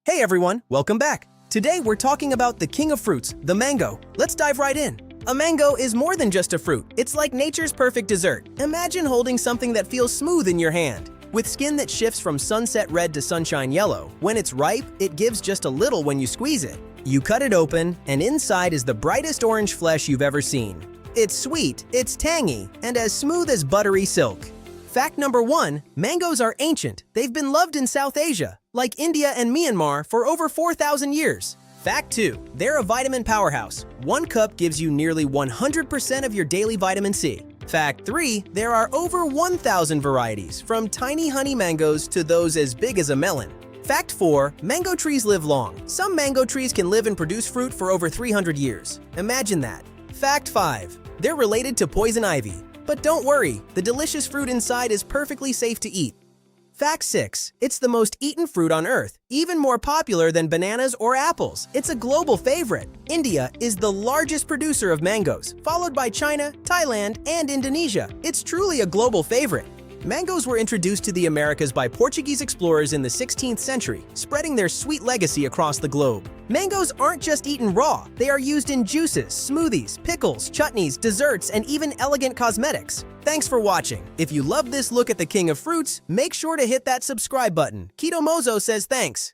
Hey everyone, welcome back. Today we're talking about the king of fruits, the mango. Let's dive right in. A mango is more than just a fruit. It's like nature's perfect dessert. Imagine holding something that feels smooth in your hand. With skin that shifts from sunset red to sunshine yellow, when it's ripe, it gives just a little when you squeeze it. You cut it open, and inside is the brightest orange flesh you've ever seen. It's sweet, it's tangy, and as smooth as buttery silk. Fact number 1, mangoes are ancient. They've been loved in South Asia, like India and Myanmar, for over 4,000 years. Fact 2, they're a vitamin powerhouse. 1 cup gives you nearly 100% of your daily vitamin C. Fact 3, there are over 1,000 varieties, from tiny honey mangoes to those as big as a melon. Fact 4, mango trees live long. Some mango trees can live and produce fruit for over 300 years. Imagine that. Fact 5, they're related to poison ivy. But don't worry, the delicious fruit inside is perfectly safe to eat. Fact 6, it's the most eaten fruit on Earth, even more popular than bananas or apples. It's a global favorite. India is the largest producer of mangoes, followed by China, Thailand, and Indonesia. It's truly a global favorite. Mangoes were introduced to the Americas by Portuguese explorers in the 16th century, spreading their sweet legacy across the globe. Mangoes aren't just eaten raw, they are used in juices, smoothies, pickles, chutneys, desserts, and even elegant cosmetics. Thanks for watching. If you loved this look at the king of fruits, make sure to hit that subscribe button. Keto Mozo says thanks.